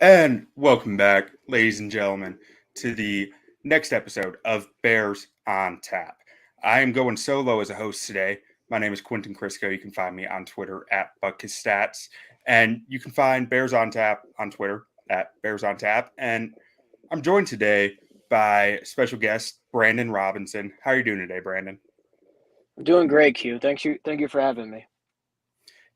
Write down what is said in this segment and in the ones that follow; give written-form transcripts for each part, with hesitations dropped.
And welcome back, ladies and gentlemen, to the next episode of Bears on Tap. I am going solo as a host today. My name is Quentin Crisco. You can find me on Twitter at BuckHisStats. And you can find Bears on Tap on Twitter at Bears on Tap. And I'm joined today by special guest Brandon Robinson. How are you doing today, Brandon? I'm doing great, Q. Thank you for having me.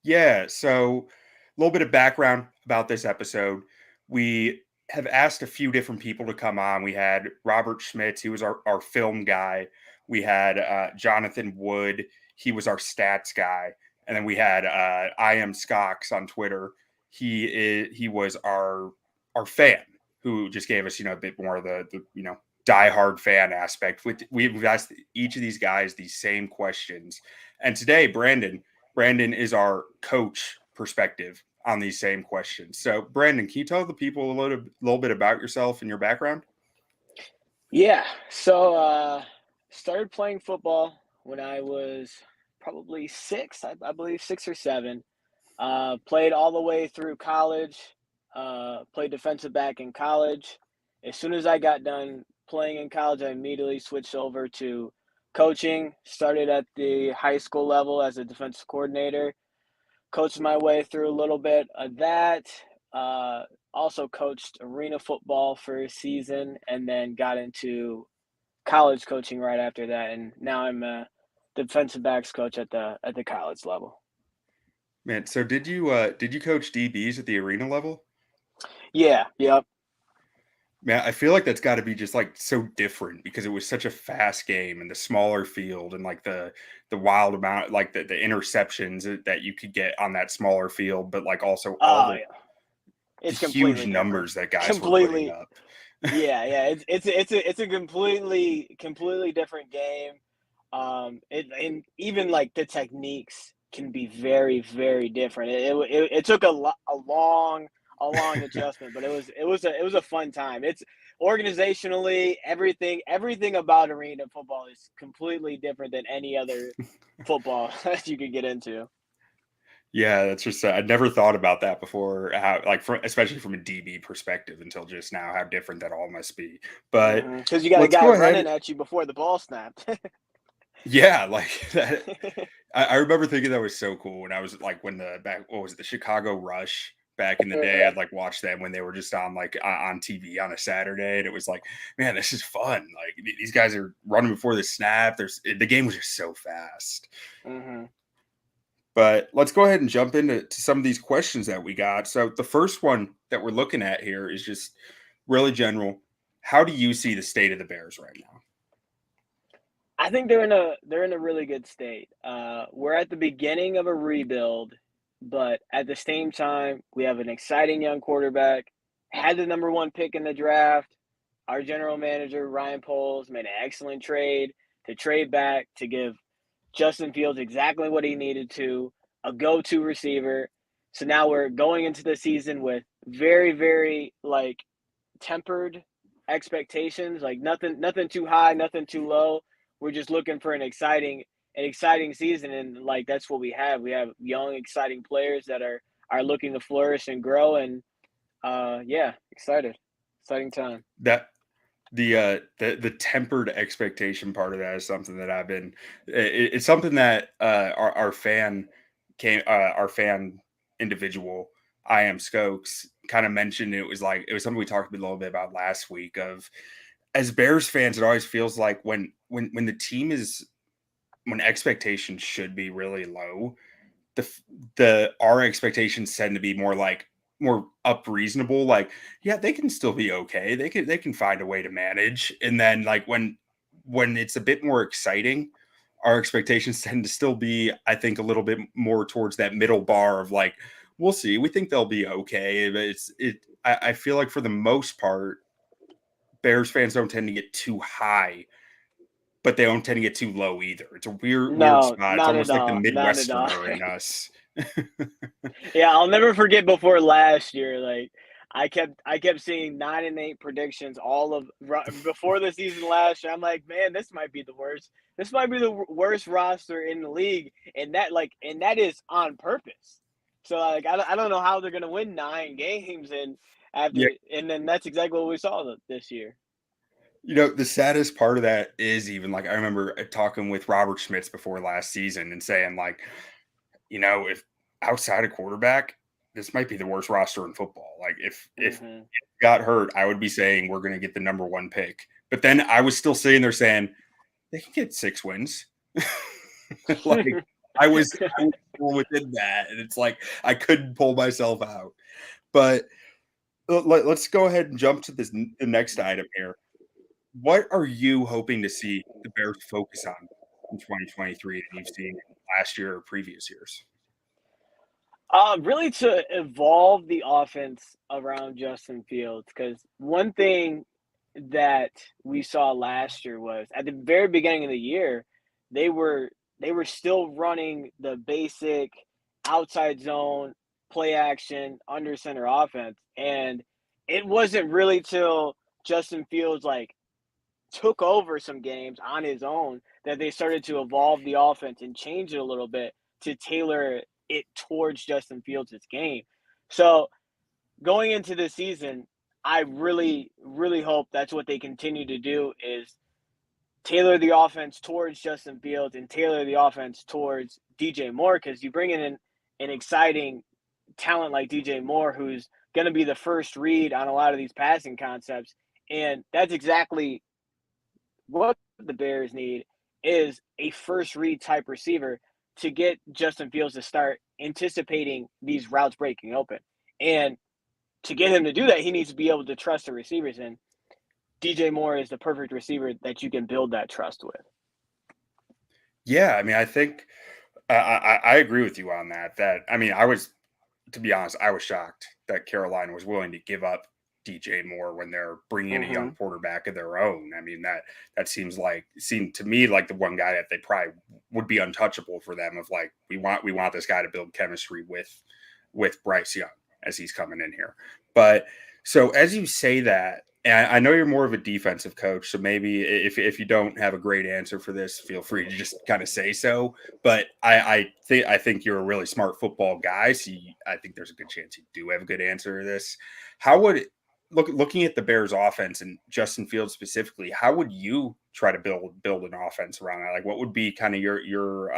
Yeah, so a little bit of background about this episode. We have asked a few different people to come on. We had Robert Schmitz, he was our film guy. We had Jonathan Wood, he was our stats guy. And then we had I am Skox on Twitter. He was our fan who just gave us a bit more of the diehard fan aspect. We've asked each of these guys these same questions, and today Brandon is our coach perspective on these same questions. So, Brandon, can you tell the people a little bit about yourself and your background? Yeah, so started playing football when I was probably six, I believe 6 or 7. Played all the way through college. Played defensive back in college. As soon as I got done playing in college, I immediately switched over to coaching. Started at the high school level as a defensive coordinator. Coached my way through a little bit of that. Uh, Also coached arena football for a season, and then got into college coaching right after that. And now I'm a defensive backs coach at the college level. Man, so did you coach DBs at the arena level? Yeah, yep. Man, I feel like that's got to be just like so different because it was such a fast game and the smaller field and like the wild amount like the interceptions that you could get on that smaller field, but like also all Oh the yeah, the it's huge completely different. numbers that guys were putting Completely. up. Yeah. It's a completely different game. And even like the techniques can be very different. It took a long adjustment, but it was a fun time. It's organizationally everything about arena football is completely different than any other football that you could get into. Yeah, that's just I'd never thought about that before. How like especially from a DB perspective until just now, how different that all must be. But Because you got a let's guy go ahead. running at you before the ball snapped. Yeah, like that. I remember thinking that was so cool when I was like when the back what was it, the Chicago Rush back in the day. I'd like watch them when they were just on like on TV on a Saturday, and it was like, man, this is fun. Like these guys are running before the snap. The game was just so fast. hmm But let's go ahead and jump into some of these questions that we got. So the first one that we're looking at here is just really general. How do you see the state of the Bears right now? I think they're in a really good state. We're at the beginning of a rebuild, but at the same time, we have an exciting young quarterback. Had the number one pick in the draft. Our general manager Ryan Poles made an excellent trade back to give Justin Fields exactly what he needed to, a go-to receiver. So now we're going into the season with very like tempered expectations, like nothing too high, nothing too low. We're just looking for an exciting season, and like that's what we have. We have young, exciting players that are looking to flourish and grow, and yeah, exciting time. That the tempered expectation part of that is something that I've been. It's something that our fan individual I am Skokes kind of mentioned. It was something we talked a little bit about last week. Of as Bears fans, it always feels like when the team is when expectations should be really low, the our expectations tend to be more up reasonable. Like, yeah, they can still be okay. They can find a way to manage. And then like when it's a bit more exciting, our expectations tend to still be, I think, a little bit more towards that middle bar of like, we'll see. We think they'll be okay. But I feel like for the most part, Bears fans don't tend to get too high, but they don't tend to get too low either. It's a weird No, spot. It's not at almost like the all, not at all. Midwesterner in us. Yeah, I'll never forget before last year. Like I kept seeing 9-8 predictions before the season last year. I'm like, man, this might be the worst. This might be the worst roster in the league, and that is on purpose. So like I don't know how they're gonna win 9 games, and after, and then that's exactly what we saw this year. The saddest part of that is even like I remember talking with Robert Schmitz before last season and saying like, if outside of quarterback, this might be the worst roster in football. Like if Hmm. got hurt, I would be saying we're going to get the number one pick. But then I was still sitting there saying they can get 6 wins. Like I was still within that, and it's like I couldn't pull myself out. But let's go ahead and jump to the next item here. What are you hoping to see the Bears focus on in 2023 that you've seen last year or previous years? Really to evolve the offense around Justin Fields, because one thing that we saw last year was at the very beginning of the year, they were they were still running the basic outside zone play action under center offense, and it wasn't really till Justin Fields took over some games on his own that they started to evolve the offense and change it a little bit to tailor it towards Justin Fields' game. So going into the season, I really, really hope that's what they continue to do is tailor the offense towards Justin Fields and tailor the offense towards DJ Moore, because you bring in an exciting talent like DJ Moore who's going to be the first read on a lot of these passing concepts. And that's exactly what the Bears need is a first read type receiver to get Justin Fields to start anticipating these routes breaking open. And to get him to do that, he needs to be able to trust the receivers. And DJ Moore is the perfect receiver that you can build that trust with. Yeah, I mean, I think I agree with you on that. That I mean, to be honest, I was shocked that Carolina was willing to give up DJ Moore when they're bringing in a young Mm-hmm. quarterback of their own. I mean, that seemed to me like the one guy that they probably would be untouchable for them. Of like, we want this guy to build chemistry with Bryce Young as he's coming in here. But so as you say that, and I know you're more of a defensive coach, so maybe if you don't have a great answer for this, feel free to just kind of say so. But I think you're a really smart football guy, so I think there's a good chance you do have a good answer to this. How would looking at the Bears offense and Justin Fields specifically, how would you try to build an offense around that? Like what would be kind of your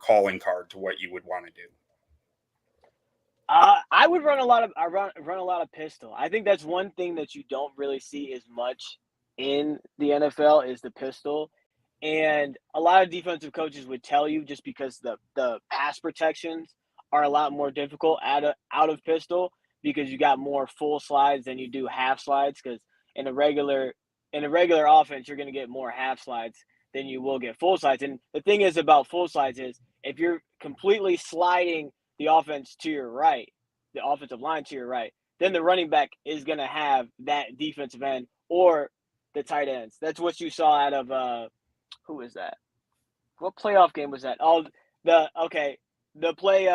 calling card to what you would want to do? I would run a lot of pistol. I think that's one thing that you don't really see as much in the NFL is the pistol. And a lot of defensive coaches would tell you just because the pass protections are a lot more difficult out of pistol because you got more full slides than you do half slides because in a regular offense you're going to get more half slides than you will get full slides. And the thing is about full slides is if you're completely sliding the offense to your right, the offensive line to your right, then the running back is going to have that defensive end or the tight ends. That's what you saw out of who is that? What playoff game was that? Oh, the play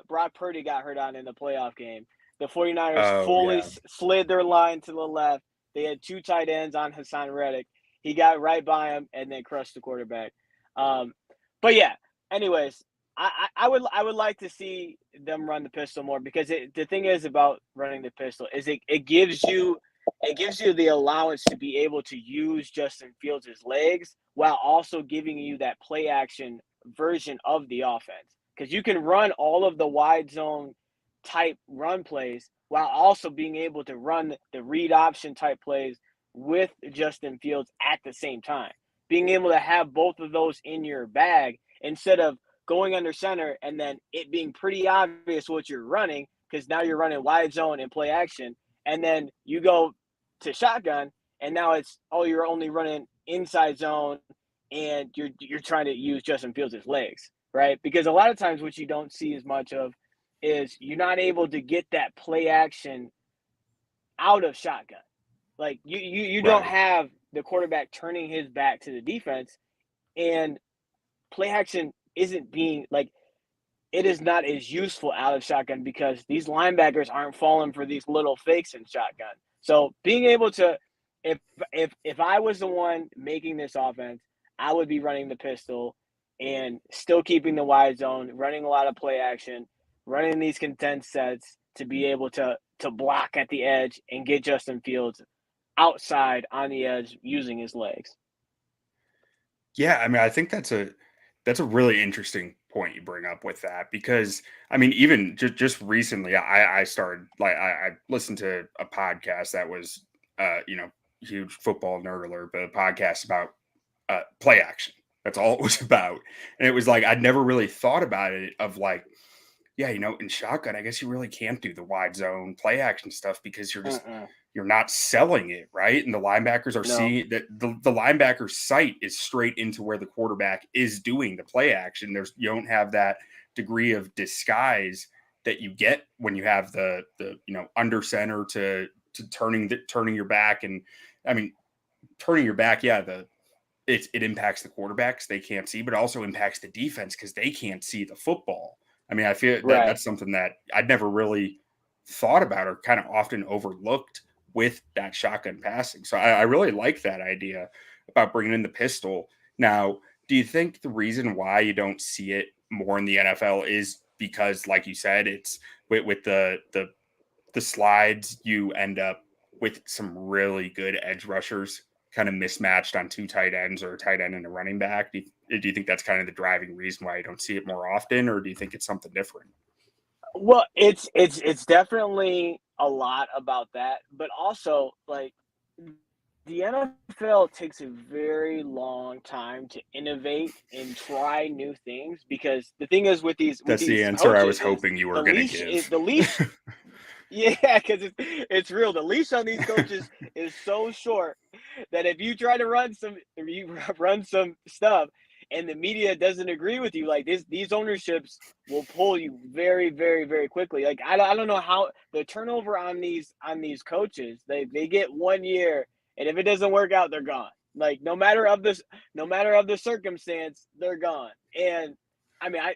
Brock Purdy got hurt on in the playoff game. The 49ers Oh fully yeah, slid their line to the left. They had two tight ends on Hassan Reddick. He got right by him and then crushed the quarterback. Um, but yeah, anyways, I would like to see them run the pistol more because the thing is about running the pistol is it gives you the allowance to be able to use Justin Fields' legs while also giving you that play action version of the offense. Because you can run all of the wide zone type run plays while also being able to run the read option type plays with Justin Fields at the same time. Being able to have both of those in your bag instead of going under center and then it being pretty obvious what you're running because now you're running wide zone and play action and then you go to shotgun, and now it's you're only running inside zone, and you're trying to use Justin Fields' legs, right? Because a lot of times what you don't see as much of is you're not able to get that play action out of shotgun. Like you don't right. have the quarterback turning his back to the defense, and play action isn't being like it is not as useful out of shotgun because these linebackers aren't falling for these little fakes in shotgun. So being able to, if if I was the one making this offense, I would be running the pistol and still keeping the wide zone, running a lot of play action, running these condensed sets to be able to block at the edge and get Justin Fields outside on the edge using his legs. Yeah, I mean, I think that's a really interesting point you bring up with that because I mean, even just recently, I started like I listened to a podcast that was huge football nerd alert, but a podcast about play action. That's all it was about, and it was like I'd never really thought about it of like yeah, in shotgun, I guess you really can't do the wide zone play action stuff because Uh-uh. you're not selling it, right? And the linebackers are No. seeing that the linebacker's sight is straight into where the quarterback is doing the play action. You don't have that degree of disguise that you get when you have the under center to turning your back. And I mean turning your back, yeah, it impacts the quarterbacks, they can't see, but also impacts the defense because they can't see the football. I mean, I feel that Right. that's something that I'd never really thought about or kind of often overlooked with that shotgun passing. So I really like that idea about bringing in the pistol. Now, do you think the reason why you don't see it more in the NFL is because, like you said, it's with the slides, you end up with some really good edge rushers kind of mismatched on two tight ends or a tight end and a running back. Do you think that's kind of the driving reason why you don't see it more often, or do you think it's something different? Well, it's definitely a lot about that, but also like the NFL takes a very long time to innovate and try new things because the thing is with these That's the answer I was coaches is hoping you were going to give. the leash. Yeah, because it's real. The leash on these coaches is so short that if you try to if you run some stuff, and the media doesn't agree with you, like these ownerships will pull you very, very, very quickly. Like I don't know how the turnover on these coaches. They get 1 year, and if it doesn't work out, they're gone. Like no matter of the circumstance, they're gone. And I mean, I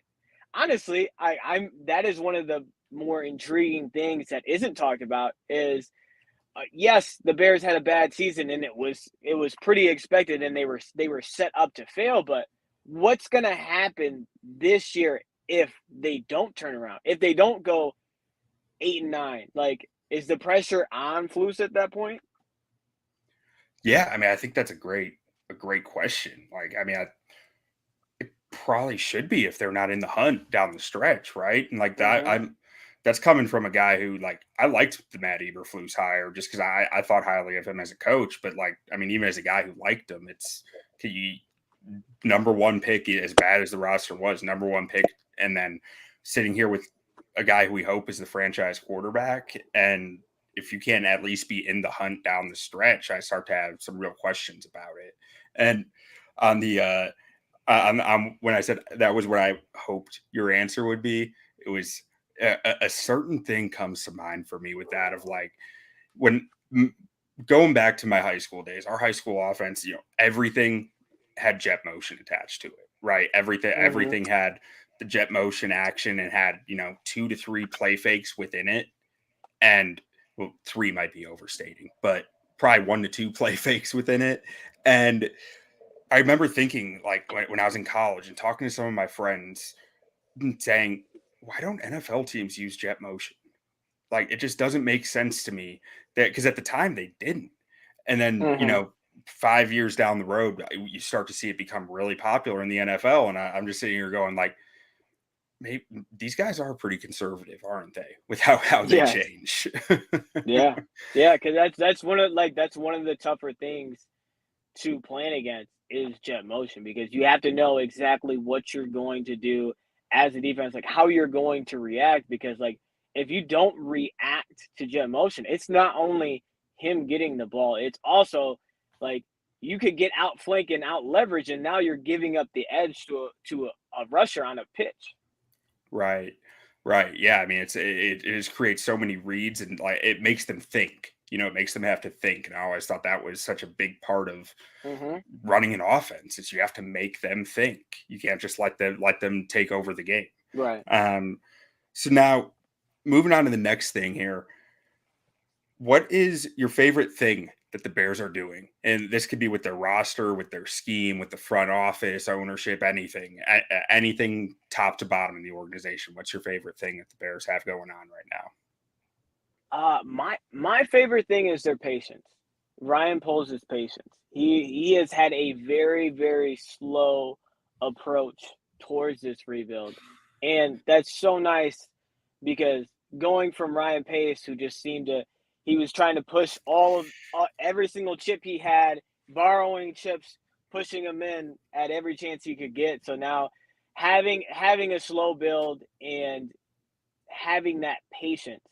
honestly, I'm that is one of the more intriguing things that isn't talked about is yes, the Bears had a bad season and it was pretty expected and they were set up to fail, but what's going to happen this year if they don't turn around? If they don't go 8-9, like is the pressure on Flus at that point? Yeah, I mean, I think that's a great question. Like, I mean, it probably should be if they're not in the hunt down the stretch, right? And like that, Mhm. that's coming from a guy who like I liked the Matt Eberflus hire just because I thought highly of him as a coach, but like I mean, even as a guy who liked him, it's you number one pick as bad as the roster was, number one pick, and then sitting here with a guy who we hope is the franchise quarterback, and if you can't at least be in the hunt down the stretch, I start to have some real questions about it. And on the when I said that was what I hoped your answer would be, it was a certain thing comes to mind for me with that of like when going back to my high school days, our high school offense, everything had jet motion attached to it, right? Mhm. Everything had the jet motion action and had, 2 to 3 play fakes within it. And well, three might be overstating, but probably 1 to 2 play fakes within it. And I remember thinking, like, when I was in college and talking to some of my friends, saying, why don't NFL teams use jet motion? Like, it just doesn't make sense to me that because at the time they didn't. And then, Mhm. 5 years down the road, you start to see it become really popular in the NFL. And I'm just sitting here going, like, maybe these guys are pretty conservative, aren't they? With how they Yes. change. Yeah. Yeah, cuz that's one of the tougher things to plan against is jet motion because you have to know exactly what you're going to do as a defense, like how you're going to react. Because like if you don't react to jet motion, it's not only him getting the ball, it's also like you could get out flank and out leverage, and now you're giving up the edge to a rusher on a pitch. Right. Right. Yeah. I mean, it just creates so many reads and like it makes them think. It makes them have to think. And I always thought that was such a big part of Hmm. running an offense is you have to make them think. You can't just let them take over the game. Right. Um, so now moving on to the next thing here. What is your favorite thing that the Bears are doing? And this could be with their roster, with their scheme, with the front office, ownership, anything top to bottom in the organization. What's your favorite thing that the Bears have going on right now? My favorite thing is their patience. Ryan Poles' patience. He has had a very, very slow approach towards this rebuild. And that's so nice because going from Ryan Pace, who just seemed to he was trying to push all of every single chip he had, borrowing chips, pushing them in at every chance he could get. So now having a slow build and having that patience,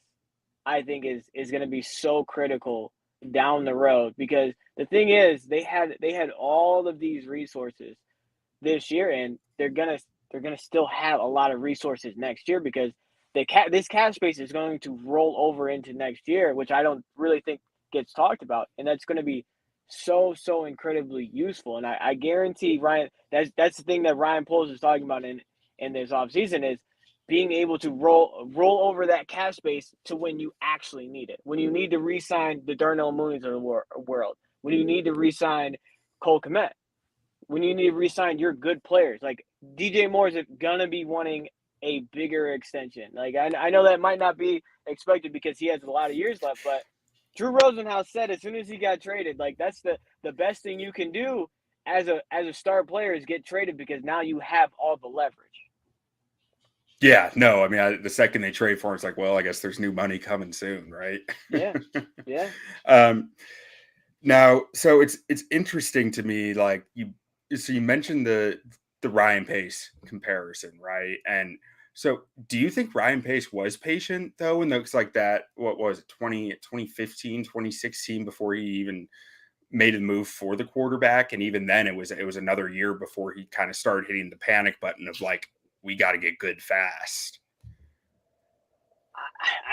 I think is going to be so critical down the road because the thing is they had all of these resources this year and they're gonna still have a lot of resources next year because this cap space is going to roll over into next year, which I don't really think gets talked about, and that's going to be so incredibly useful. And I guarantee Ryan that's the thing that Ryan Poles is talking about in this offseason is being able to roll over that cap space to when you actually need it. When you need to re-sign the Darnell Mooney's of the world, when you need to re-sign Cole Kmet, when you need to re-sign your good players. Like DJ Moore is gonna be wanting a bigger extension. Like I know that might not be expected because he has a lot of years left, but Drew Rosenhaus said as soon as he got traded, like that's the best thing you can do as a star player is get traded because now you have all the leverage. Yeah, no, I mean, the second they trade for him, it's like, well, I guess there's new money coming soon, right? Yeah, yeah. um, Now, so it's interesting to me, like you mentioned the Ryan Pace comparison, right? And so do you think Ryan Pace was patient though? And looks like that, what was it, 2015, 2016 before he even made a move for the quarterback. And even then it was another year before he kind of started hitting the panic button of like, we got to get good fast.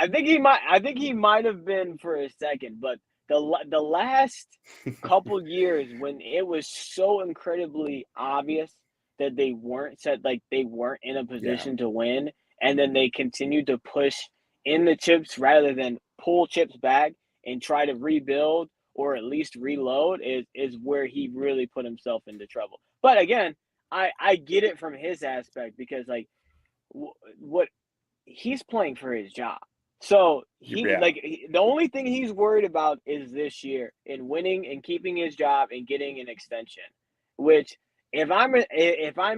I think he might have been for a second, but the last couple years when it was so incredibly obvious that they weren't in a Yeah. position to win, and then they continued to push in the chips rather than pull chips back and try to rebuild or at least reload is where he really put himself into trouble. But again, I get it from his aspect because like what he's playing for his job. So Yeah. the only thing he's worried about is this year in winning and keeping his job and getting an extension. Which if I'm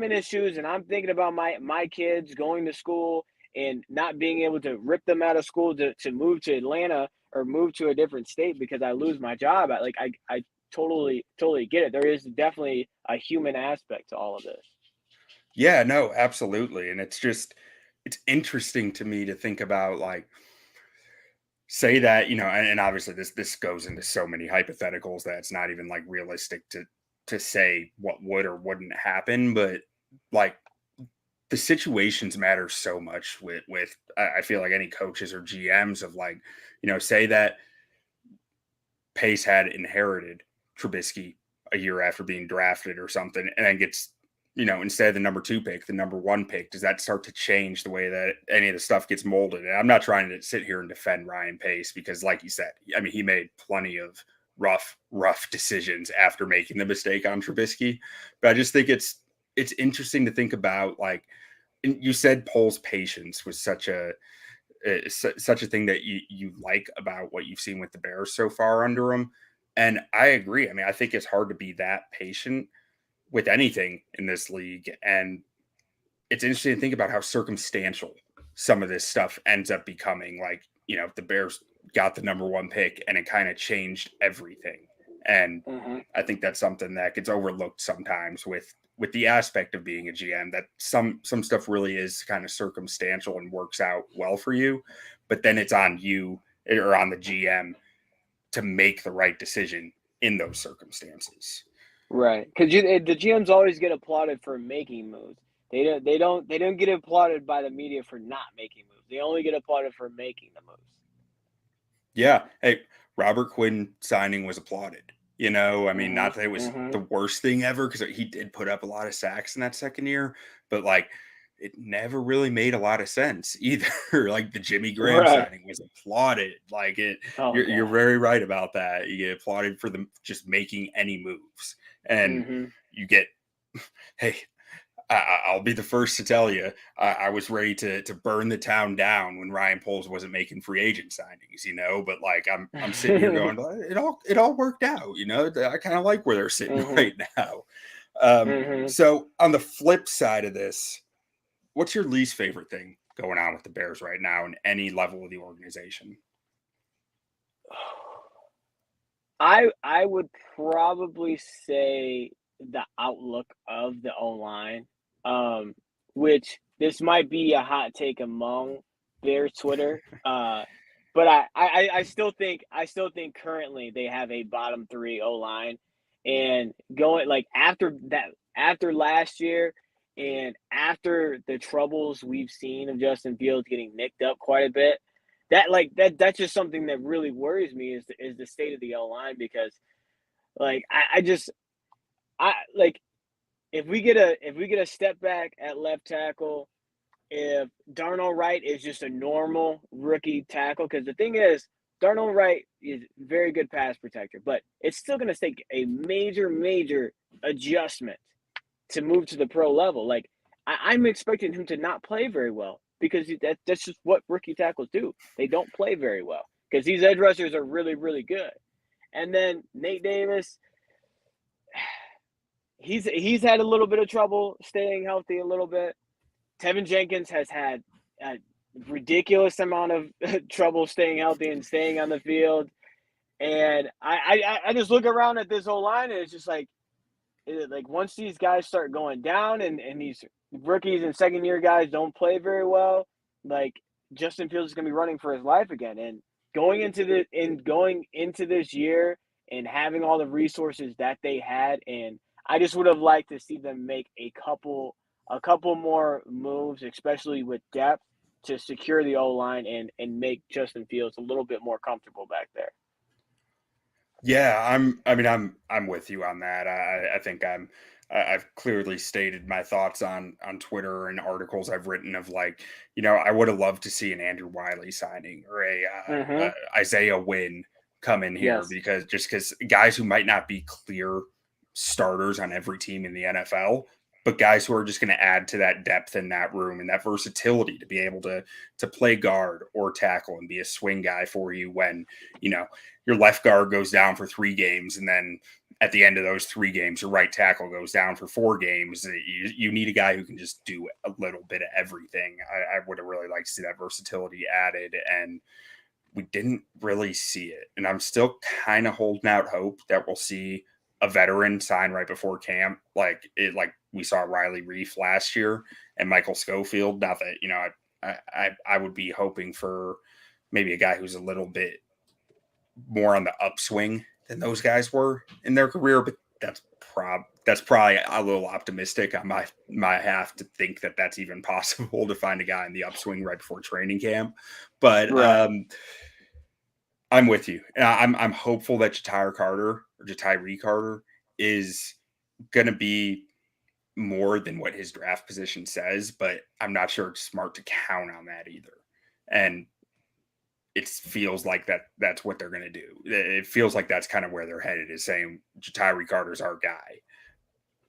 in his shoes and I'm thinking about my kids going to school and not being able to rip them out of school to move to Atlanta or move to a different state because I lose my job, I totally get it. There is definitely a human aspect to all of this. Yeah, no, absolutely. And it's interesting to me to think about like say that, and obviously this goes into so many hypotheticals that it's not even like realistic to say what would or wouldn't happen, but like the situations matter so much with I feel like any coaches or GMs of like, say that Pace had inherited Trubisky a year after being drafted or something, and then gets, instead of the number two pick, the number one pick. Does that start to change the way that any of the stuff gets molded? And I'm not trying to sit here and defend Ryan Pace because, like you said, I mean, he made plenty of rough decisions after making the mistake on Trubisky. But I just think it's interesting to think about, like, and you said Poles' patience was such a thing that you like about what you've seen with the Bears so far under him. And I agree. I mean, I think it's hard to be that patient with anything in this league. And it's interesting to think about how circumstantial some of this stuff ends up becoming. Like, the Bears got the number one pick and it kind of changed everything. And Mm-hmm. I think that's something that gets overlooked sometimes with the aspect of being a GM, that some stuff really is kind of circumstantial and works out well for you, but then it's on you or on the GM to make the right decision in those circumstances. Right, because the GMs always get applauded for making moves. They don't get applauded by the media for not making moves. They only get applauded for making the moves. Yeah. Hey, Robert Quinn signing was applauded. I mean, Mm-hmm. not that it was Mm-hmm. the worst thing ever because he did put up a lot of sacks in that second year, but like it never really made a lot of sense either. Like the Jimmy Graham Right. signing was applauded. Like Oh you're God. very right about that. You get applauded for them just making any moves, and Mm-hmm. you get, hey, I'll be the first to tell you, I was ready to burn the town down when Ryan Poles wasn't making free agent signings, But like I'm sitting here going, it all worked out, I kind of like where they're sitting right now. So on the flip side of this, what's your least favorite thing going on with the Bears right now in any level of the organization? I would probably say the outlook of the O-line, which this might be a hot take among Bears Twitter, but I still think currently they have a bottom three O-line, and going like after last year and after the troubles we've seen of Justin Fields getting nicked up quite a bit, that's just something that really worries me is the state of the O line because like I just I like if we get a step back at left tackle, if Darnell Wright is just a normal rookie tackle, because the thing is Darnell Wright is very good pass protector, but it's still going to take a major adjustment to move to the pro level. Like I'm expecting him to not play very well because that's just what rookie tackles do. They don't play very well because these edge rushers are really good. And then Nate Davis, he's had a little bit of trouble staying healthy a little bit. Tevin Jenkins has had a ridiculous amount of trouble staying healthy and staying on the field. And I just look around at this whole line and it's just like once these guys start going down and these rookies and second year guys don't play very well, like Justin Fields is going to be running for his life again. And going into this year and having all the resources that they had, and I just would have liked to see them make a couple more moves, especially with depth, to secure the O line and make Justin Fields a little bit more comfortable back there. Yeah, I'm with you on that. I think I've clearly stated my thoughts on Twitter and articles I've written of like, I would have loved to see an Andrew Wiley signing or a Isaiah Wynn come in here Yes. because guys who might not be clear starters on every team in the NFL, but guys who are just going to add to that depth in that room and that versatility to be able to play guard or tackle and be a swing guy for you when, your left guard goes down for 3 games and then at the end of those 3 games, your right tackle goes down for 4 games. You need a guy who can just do a little bit of everything. I would have really liked to see that versatility added, and we didn't really see it. And I'm still kind of holding out hope that we'll see a veteran sign right before camp, like we saw Riley Reef last year and Michael Schofield. Not that I would be hoping for maybe a guy who's a little bit more on the upswing than those guys were in their career, but that's probably a little optimistic on my half to think that that's even possible to find a guy in the upswing right before training camp. But Right. I'm with you. I'm hopeful that Ja'Tyre Carter is going to be more than what his draft position says, but I'm not sure it's smart to count on that either. And it feels like that's what they're going to do. It feels like that's kind of where they're headed, is saying Ja'Tyre Carter's our guy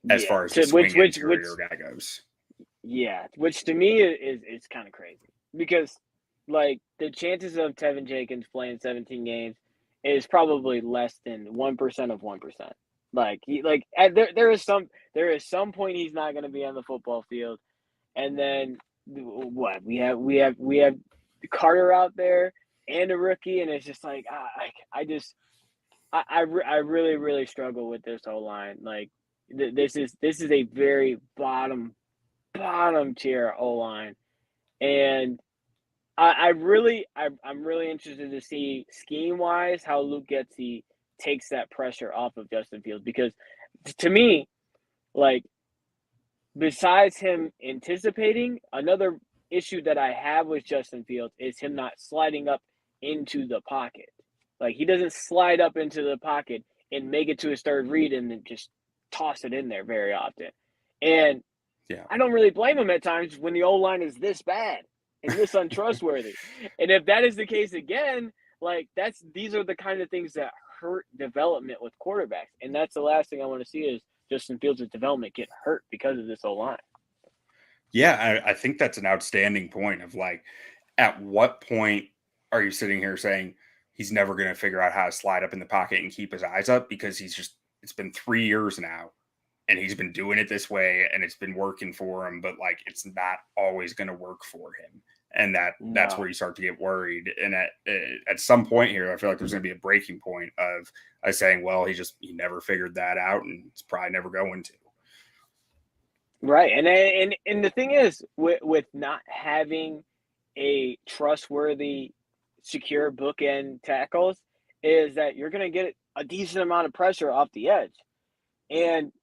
as Yeah. far as the swing interior guy goes. Yeah, which to me is kind of crazy because like the chances of Tevin Jenkins playing 17 games is probably less than 1% of 1%. There is some point he's not going to be on the football field, and then what we have Carter out there and a rookie, and it's just like I really struggle with this whole line. Like this is a very bottom tier O line, and I'm really interested to see scheme wise how Luke Getsy takes that pressure off of Justin Fields because to me, like besides him anticipating, another issue that I have with Justin Fields is him not sliding up into the pocket. Like he doesn't slide up into the pocket and make it to his third read and then just toss it in there very often. And Yeah. I don't really blame him at times when the O line is this bad and this untrustworthy. And if that is the case again, like these are the kind of things that hurt development with quarterbacks. And that's the last thing I want to see is Justin Fields' development get hurt because of this O line. Yeah, I think that's an outstanding point of like, at what point are you sitting here saying he's never going to figure out how to slide up in the pocket and keep his eyes up because it's been 3 years now and he's been doing it this way and it's been working for him, but like it's not always going to work for him. And that's where No. you start to get worried. And at some point here, I feel like there's going to be a breaking point of saying, well, he never figured that out and it's probably never going to. Right. And the thing is with not having a trustworthy, secure bookend tackles is that you're going to get a decent amount of pressure off the edge. And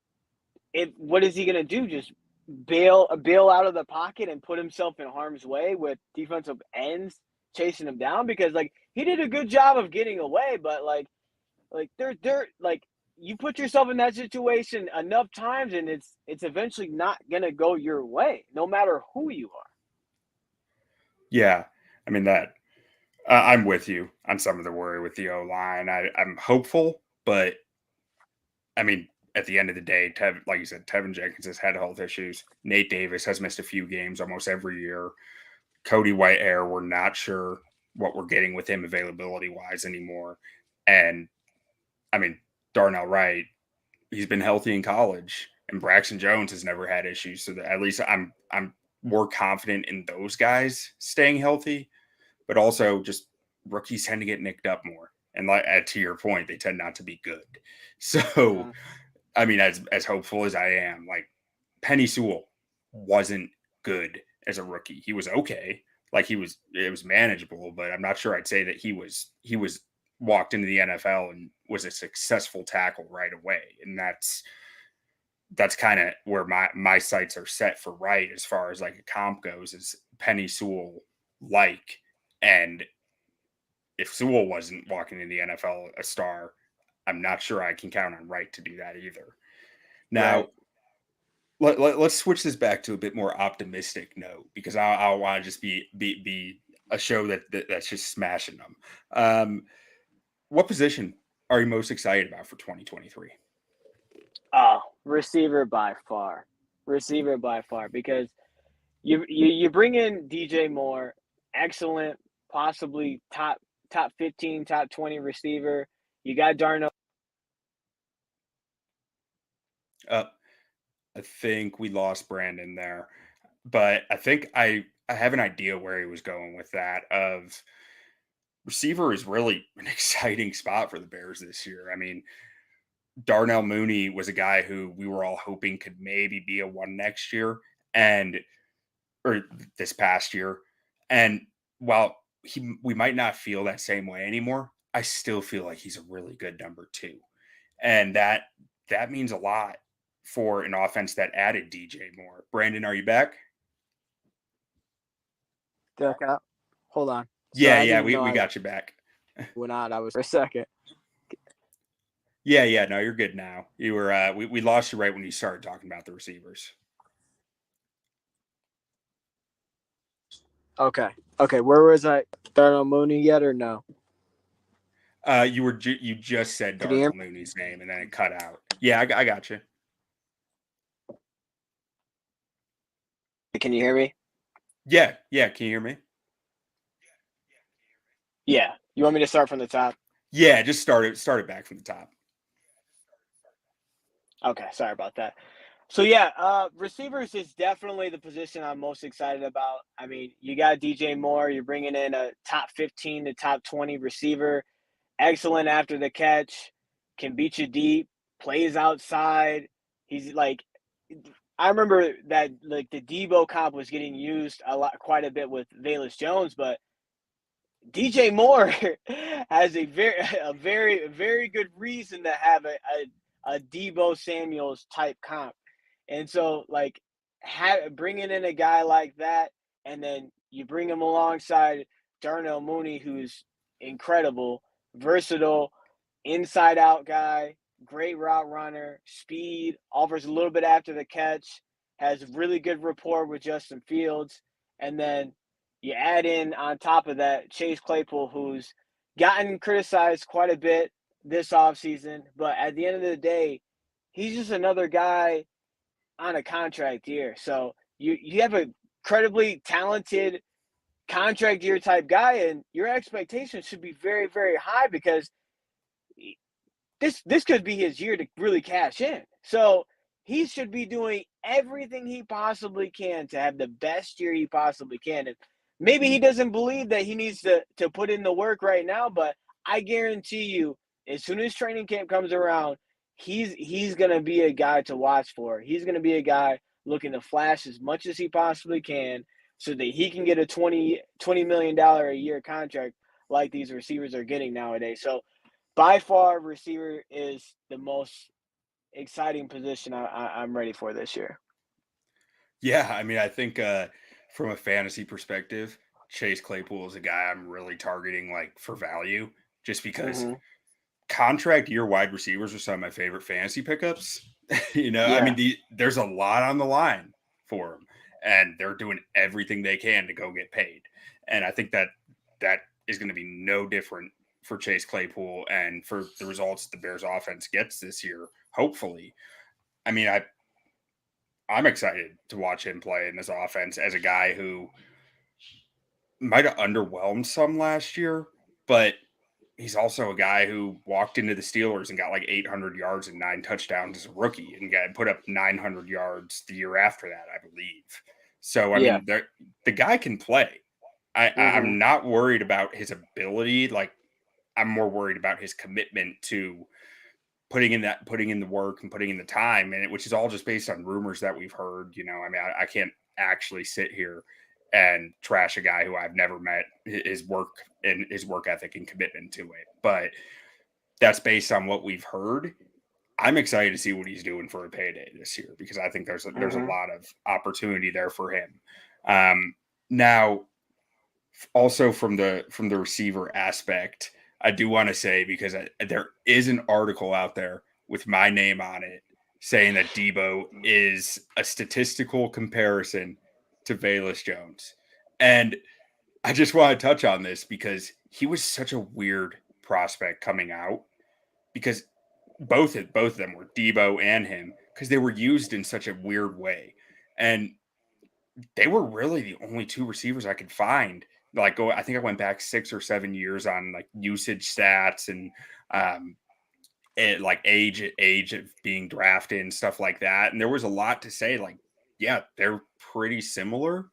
what is he going to do? Just bail out of the pocket and put himself in harm's way with defensive ends chasing him down? Because like he did a good job of getting away, but like they're like you put yourself in that situation enough times and it's eventually not going to go your way no matter who you are. Yeah. I mean, I'm with you on some of the worry with the O line. I'm hopeful, but I mean, at the end of the day, like you said, Tevin Jenkins has had health issues. Nate Davis has missed a few games almost every year. Cody Whitehair, we're not sure what we're getting with him availability wise anymore. And I mean, Darnell Wright, he's been healthy in college, and Braxton Jones has never had issues. So at least I'm more confident in those guys staying healthy, but also just rookies tend to get nicked up more. And like to your point, they tend not to be good. So Uh-huh. I mean, as hopeful as I am, like Penny Sewell wasn't good as a rookie. He was okay. Like it was manageable, but I'm not sure I'd say that he was walked into the NFL and was a successful tackle right away. And that's kind of where my sights are set for Wright as far as like a comp goes is Penny Sewell like. And if Sewell wasn't walking in the NFL a star, I'm not sure I can count on Wright to do that either. Right. Now, let's switch this back to a bit more optimistic note because I want to just be a show that's just smashing them. What position are you most excited about for 2023? Oh, receiver by far. Receiver by far because you bring in DJ Moore, excellent, possibly top 15, top 20 receiver. You got Darnell. Uh, I think we lost Brandon there, but I think I have an idea where he was going with that. Of receiver is really an exciting spot for the Bears this year. I mean, Darnell Mooney was a guy who we were all hoping could maybe be a one next year and or this past year. And while we might not feel that same way anymore, I still feel like he's a really good number two. And that means a lot for an offense that added DJ Moore. Brandon, are you back? Duck out. Hold on. Yeah, Sorry, I yeah, didn't know we I got you back. went out. I was for a second. Yeah, yeah, no, you're good now. You were we lost you right when you started talking about the receivers. Okay. Okay. Where was I? Darnell Mooney yet or no? You just said Can you hear Darnell Mooney's name and then it cut out. Yeah, I got you. me? Can you hear me? Yeah, yeah. Can you hear me? Yeah. You want me to start from the top? Yeah, just start it back from the top. Okay. Sorry about that. So yeah, receivers is definitely the position I'm most excited about. I mean, you got DJ Moore. You're bringing in a top 15 to top 20 receiver. Excellent after the catch, can beat you deep, plays outside. He's like, I remember that like the Debo comp was getting used quite a bit with Velus Jones, but DJ Moore has a very good reason to have a Debo Samuels type comp, and so like bringing in a guy like that, and then you bring him alongside Darnell Mooney, who's incredible, versatile, inside out guy, great route runner, speed, offers a little bit after the catch, has really good rapport with Justin Fields, and then you add in on top of that Chase Claypool, who's gotten criticized quite a bit this offseason, but at the end of the day, he's just another guy on a contract year. So you have a incredibly talented contract year type guy, and your expectations should be very, very high because this could be his year to really cash in. So he should be doing everything he possibly can to have the best year he possibly can. And maybe he doesn't believe that he needs to put in the work right now, but I guarantee you, as soon as training camp comes around, he's gonna be a guy to watch for. He's gonna be a guy looking to flash as much as he possibly can so that he can get a $20 million a year contract like these receivers are getting nowadays. So by far, receiver is the most exciting position I'm ready for this year. Yeah, I mean, I think from a fantasy perspective, Chase Claypool is a guy I'm really targeting like for value, just because Mm-hmm. contract year wide receivers are some of my favorite fantasy pickups. I mean, Yeah. there's a lot on the line for them, and they're doing everything they can to go get paid. And I think that is going to be no different for Chase Claypool and for the results the Bears offense gets this year. Hopefully, I mean, I'm excited to watch him play in this offense as a guy who might have underwhelmed some last year, but he's also a guy who walked into the Steelers and got like 800 yards and 9 touchdowns as a rookie and got put up 900 yards the year after that, I believe. So, I Yeah. mean, the guy can play. Mm-hmm. I'm not worried about his ability. Like, I'm more worried about his commitment to putting in the work and putting in the time, and which is all just based on rumors that we've heard. I mean, I can't actually sit here and trash a guy who I've never met his work and his work ethic and commitment to it, but that's based on what we've heard. I'm excited to see what he's doing for a payday this year because I think there's a Mm-hmm. lot of opportunity there for him. Now, also from the receiver aspect, I do want to say because there is an article out there with my name on it saying that Debo is a statistical comparison to Velus Jones, and I just want to touch on this because he was such a weird prospect coming out because both of them were Debo and him because they were used in such a weird way, and they were really the only two receivers I could find. I think I went back 6 or 7 years on like usage stats and um, like age of being drafted and stuff like that. And there was a lot to say. Like, yeah, they're pretty similar,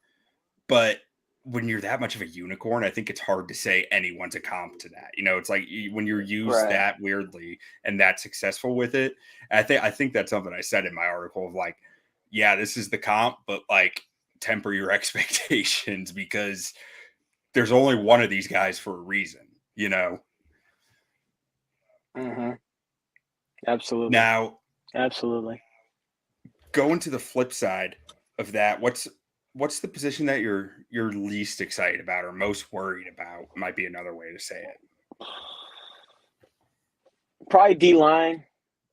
but when you're that much of a unicorn, I think it's hard to say anyone's a comp to that. It's like when you're used Right. that weirdly and that successful with it. I think that's something I said in my article of like, yeah, this is the comp, but like temper your expectations because there's only one of these guys for a reason. Mm-hmm. Absolutely. Now, Absolutely. going to the flip side of that, what's the position that you're least excited about or most worried about? Might be another way to say it. Probably D line,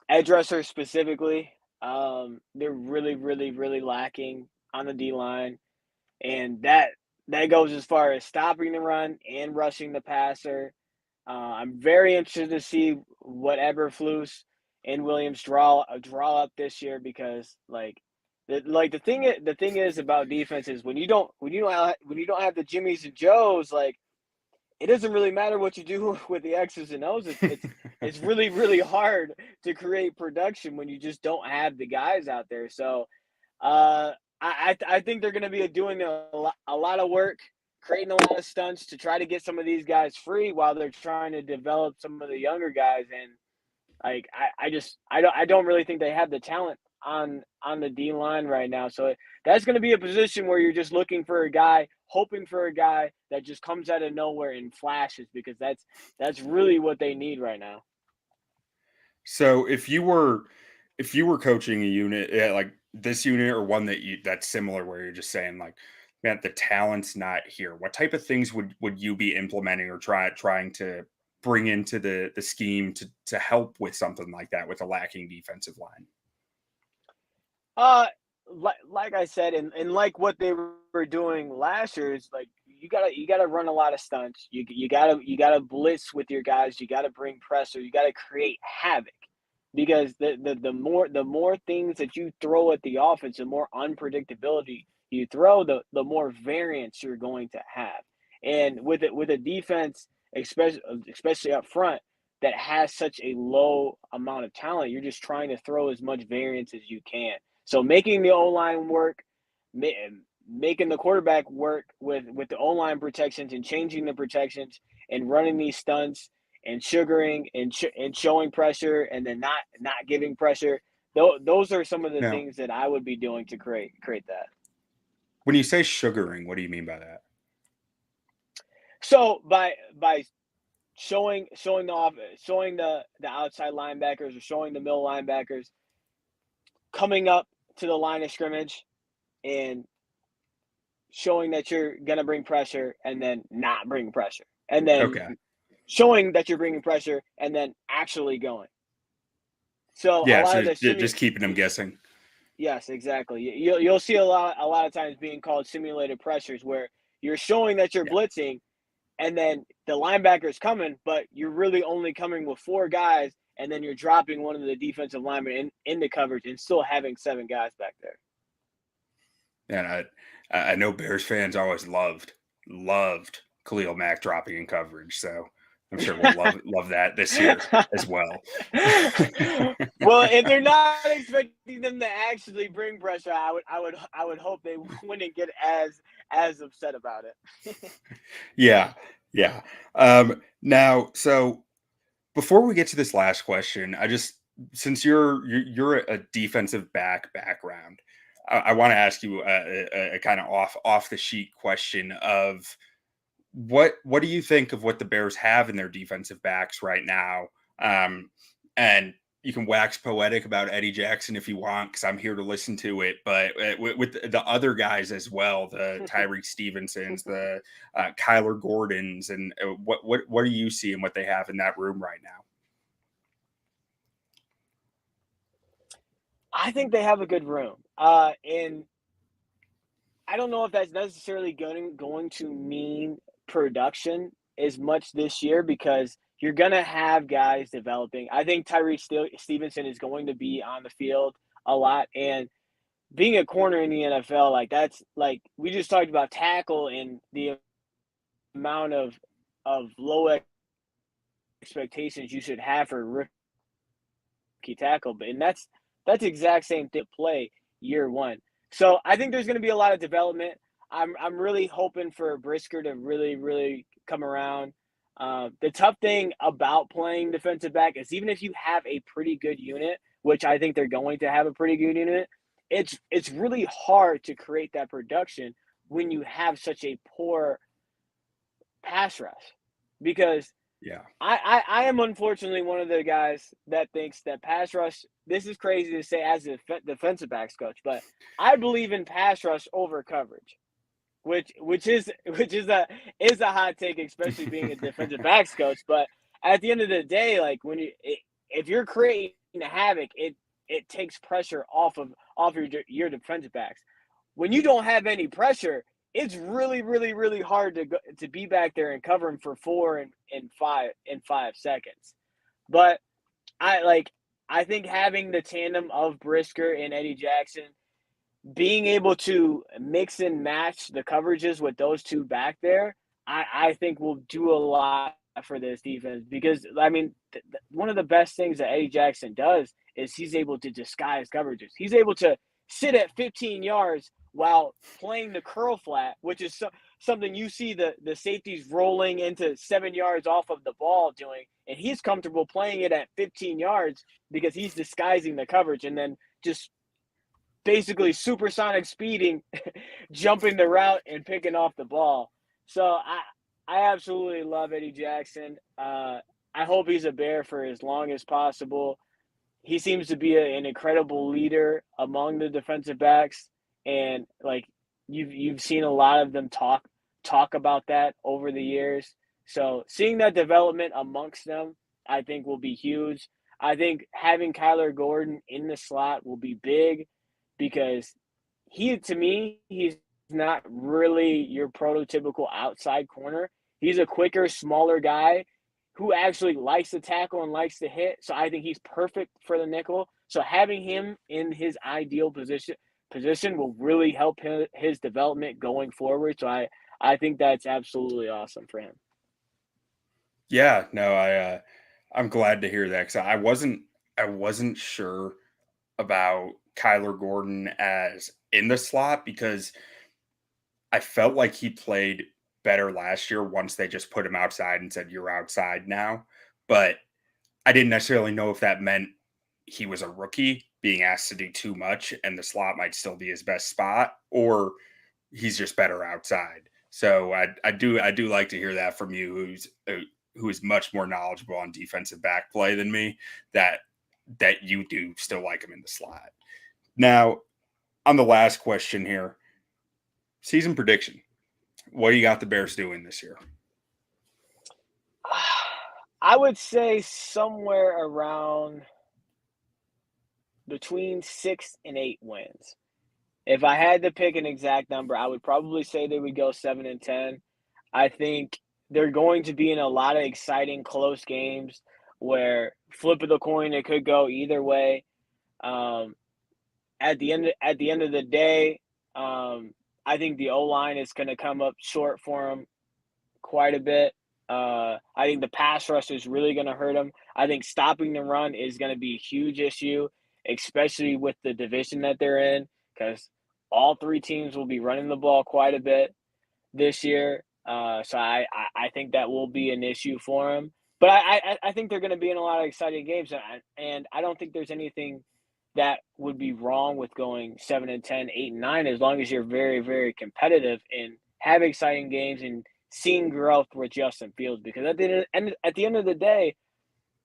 edge rusher specifically. They're really, really, really lacking on the D line, and that goes as far as stopping the run and rushing the passer. I'm very interested to see what Eberflus and Williams draw up this year because the thing is about defense is when you don't have the Jimmys and Joes, like it doesn't really matter what you do with the X's and O's. It's really, really hard to create production when you just don't have the guys out there. So uh, I think they're going to be doing a lot of work, creating a lot of stunts to try to get some of these guys free while they're trying to develop some of the younger guys. And like I don't really think they have the talent on the D line right now. So that's going to be a position where you're just looking for a guy, hoping for a guy that just comes out of nowhere and flashes because that's really what they need right now. So if you were coaching a unit like this unit or one that's similar where you're just saying like, man, the talent's not here. What type of things would you be implementing or trying to bring into the scheme to help with something like that with a lacking defensive line? Uh, like I said, and like what they were doing last year is like you gotta run a lot of stunts. You gotta blitz with your guys. You gotta bring pressure. You gotta create havoc. because the more things that you throw at the offense, the more unpredictability you throw, the more variance you're going to have. And with a defense, especially up front, that has such a low amount of talent, you're just trying to throw as much variance as you can. So making the O line work, making the quarterback work with the O line protections and changing the protections and running these stunts and sugaring and showing pressure and then not giving pressure. Those are some of the Now, things that I would be doing to create that. when you say sugaring, what do you mean by that? So by showing the outside linebackers or showing the middle linebackers coming up to the line of scrimmage and showing that you're gonna bring pressure and then not bring pressure, and then Okay. showing that you're bringing pressure and then actually going. So a Yeah, lot of so the just keeping them guessing. yes, exactly. You'll see a lot of times being called simulated pressures where you're showing that you're Yeah. blitzing and then the linebacker's coming, but you're really only coming with four guys, and then you're dropping one of the defensive linemen in the coverage and still having seven guys back there. And I know Bears fans always loved Khalil Mack dropping in coverage, so I'm sure we'll love that this year as well. Well, if they're not expecting them to actually bring pressure, I would hope they wouldn't get as upset about it. Yeah, yeah. Now, so before we get to this last question, I just since you're a defensive background, I want to ask you a kind of off the sheet question of what do you think of what the Bears have in their defensive backs right now? And you can wax poetic about Eddie Jackson if you want, because I'm here to listen to it. But with the other guys as well, the Tyreek Stevensons, the Kyler Gordons, and what do you see and what they have in that room right now? I think they have a good room. And I don't know if that's necessarily going to mean production as much this year because you're gonna have guys developing. I think Stevenson is going to be on the field a lot, and being a corner in the NFL, like that's like we just talked about tackle and the amount of low expectations you should have for rookie tackle, but and that's exact same play year one. So I think there's going to be a lot of development. I'm really hoping for Brisker to really come around. The tough thing about playing defensive back is even if you have a pretty good unit, which I think they're going to have a pretty good unit, it's really hard to create that production when you have such a poor pass rush because Yeah, I am unfortunately one of the guys that thinks that pass rush. This is crazy to say as a defensive backs coach, but I believe in pass rush over coverage, which is a hot take, especially being a defensive backs coach. But at the end of the day, like if you're creating havoc, it takes pressure off your defensive backs. When you don't have any pressure, it's really hard to be back there and cover him for 4 and 5 seconds. But I think having the tandem of Brisker and Eddie Jackson, being able to mix and match the coverages with those two back there, I think will do a lot for this defense because I mean one of the best things that Eddie Jackson does is he's able to disguise coverages. He's able to sit at 15 yards while playing the curl flat, which is something you see the safeties rolling into 7 yards off of the ball doing, and he's comfortable playing it at 15 yards because he's disguising the coverage and then just basically supersonic speeding, jumping the route and picking off the ball. So I absolutely love Eddie Jackson. I hope he's a Bear for as long as possible. He seems to be an incredible leader among the defensive backs, and like you've seen a lot of them talk about that over the years. So seeing that development amongst them, I think will be huge. I think having Kyler Gordon in the slot will be big because to me, he's not really your prototypical outside corner. He's a quicker, smaller guy who actually likes to tackle and likes to hit. So I think he's perfect for the nickel. So having him in his ideal position will really help his development going forward. So I think that's absolutely awesome for him. Yeah, no, I'm glad to hear that because I wasn't sure about Kyler Gordon as in the slot because I felt like he played better last year once they just put him outside and said you're outside now. But I didn't necessarily know if that meant he was a rookie being asked to do too much and the slot might still be his best spot, or he's just better outside. So I do like to hear that from you, who is much more knowledgeable on defensive back play than me. That you do still like him in the slot. Now, on the last question here, season prediction. What do you got the Bears doing this year? I would say somewhere around between 6 and 8 wins. If I had to pick an exact number, I would probably say they would go 7-10. I think they're going to be in a lot of exciting close games where flip of the coin it could go either way. Um, at the end of the day, I think the O line is going to come up short for them quite a bit. I think the pass rush is really going to hurt them. I think stopping the run is going to be a huge issue, especially with the division that they're in, because all three teams will be running the ball quite a bit this year. So I think that will be an issue for them. But I think they're going to be in a lot of exciting games, and I don't think there's anything that would be wrong with going 7-10, 8-9, as long as you're very, very competitive and have exciting games and seeing growth with Justin Fields. Because at the end of the day,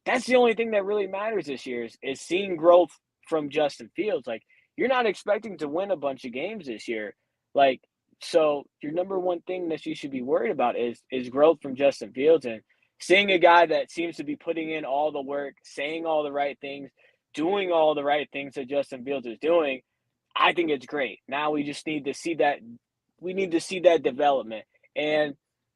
that's the only thing that really matters this year is seeing growth from Justin Fields. Like, you're not expecting to win a bunch of games this year. Like, so your number one thing that you should be worried about is growth from Justin Fields, and seeing a guy that seems to be putting in all the work, saying all the right things, doing all the right things that Justin Fields is doing. I think it's great. Now we just need to see that development. And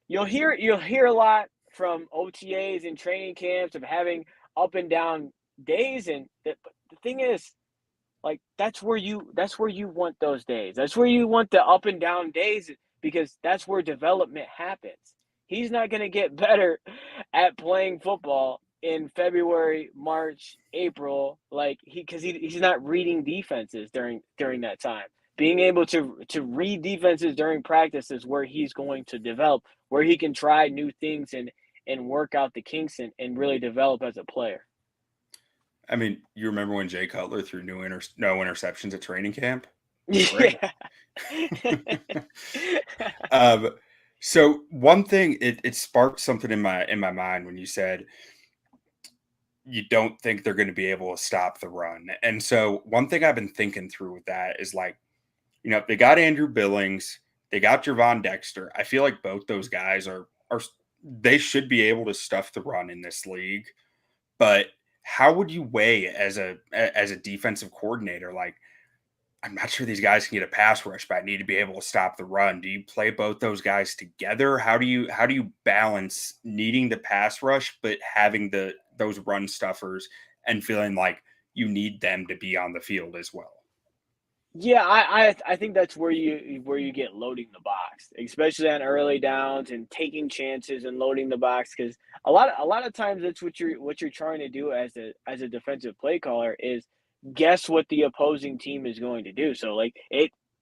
you'll hear a lot from OTAs and training camps of having up and down days, and the thing is, like, that's where you want those days. That's where you want the up and down days, because that's where development happens. He's not going to get better at playing football in February, March, April, like he's not reading defenses during that time. Being able to read defenses during practice is where he's going to develop, where he can try new things and work out the kinks and really develop as a player. I mean, you remember when Jay Cutler threw no interceptions at training camp? It was great. Yeah. um, so one thing it sparked something in my mind when you said you don't think they're going to be able to stop the run. And so one thing I've been thinking through with that is like, they got Andrew Billings, they got Javon Dexter. I feel like both those guys are they should be able to stuff the run in this league. But how would you weigh as a defensive coordinator? Like, I'm not sure these guys can get a pass rush, but I need to be able to stop the run. Do you play both those guys together? How do you balance needing the pass rush but having those run stuffers and feeling like you need them to be on the field as well? Yeah, I think that's where you get loading the box, especially on early downs and taking chances and loading the box, because a lot of times that's what you're trying to do as a defensive play caller is guess what the opposing team is going to do. So, like,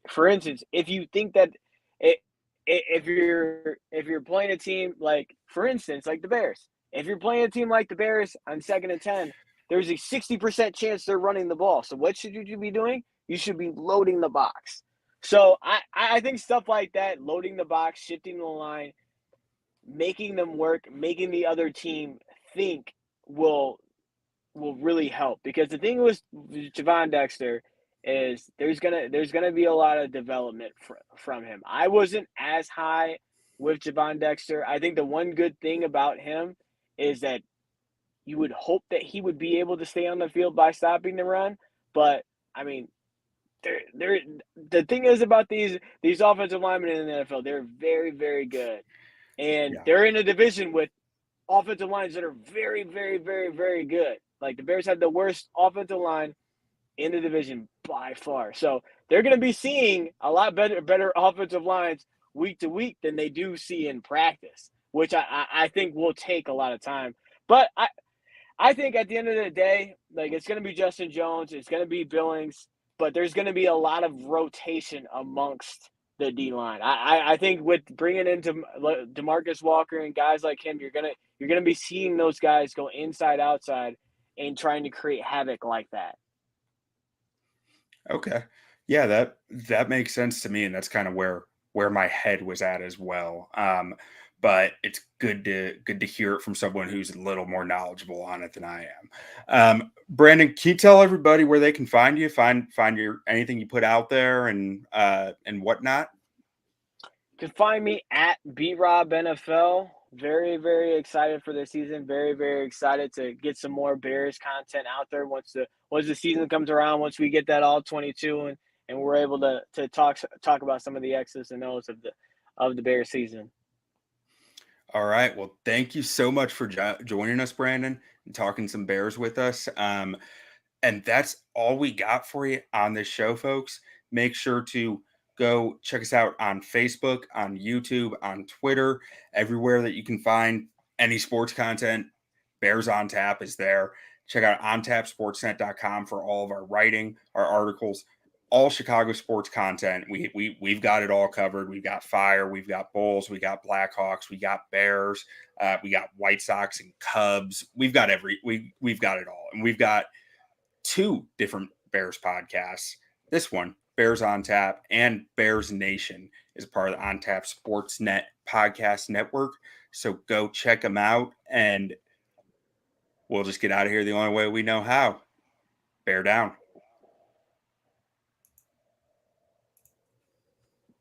for instance, if you think that it if you're playing a team, like, for instance, like the Bears, if you're playing a team like the Bears on 2nd and 10, there's a 60% chance they're running the ball. So what should you be doing? You should be loading the box. So I think stuff like that, loading the box, shifting the line, making them work, making the other team think will really help. Because the thing with Javon Dexter is there's gonna be a lot of development from him. I wasn't as high with Javon Dexter. I think the one good thing about him is that you would hope that he would be able to stay on the field by stopping the run. But I mean, they're the thing is about these offensive linemen in the NFL, they're very, very good, and Yeah. they're in a division with offensive lines that are very, very, very, very good. Like the Bears have the worst offensive line in the division by far. So they're going to be seeing a lot better offensive lines week to week than they do see in practice, which I think will take a lot of time. But I think at the end of the day, like it's going to be Justin Jones, it's going to be Billings, but there's going to be a lot of rotation amongst the D line. I think with bringing into DeMarcus Walker and guys like him, you're gonna be seeing those guys go inside outside and trying to create havoc like that. Okay. Yeah, that makes sense to me, and that's kind of where my head was at as well. But it's good to hear it from someone who's a little more knowledgeable on it than I am. Brandon, can you tell everybody where they can find you, find your anything you put out there and whatnot? You can find me at BRobNFL. Very, very excited for this season. Very, very excited to get some more Bears content out there once the season comes around. Once we get that all 22 and we're able to talk about some of the X's and O's of the Bears season. All right. Well, thank you so much for joining us, Brandon, and talking some Bears with us. And that's all we got for you on this show, folks. Make sure to go check us out on Facebook, on YouTube, on Twitter, everywhere that you can find any sports content. Bears on Tap is there. Check out ontapsportsnet.com for all of our writing, our articles, all Chicago sports content. We've got it all covered. We've got Fire, we've got Bulls, we got Blackhawks, we got Bears, we got White Sox and Cubs. We've got we've got it all, and we've got 2 different Bears podcasts. This one, Bears on Tap, and Bears Nation is part of the On Tap Sportsnet podcast network. So go check them out, and we'll just get out of here the only way we know how. Bear down.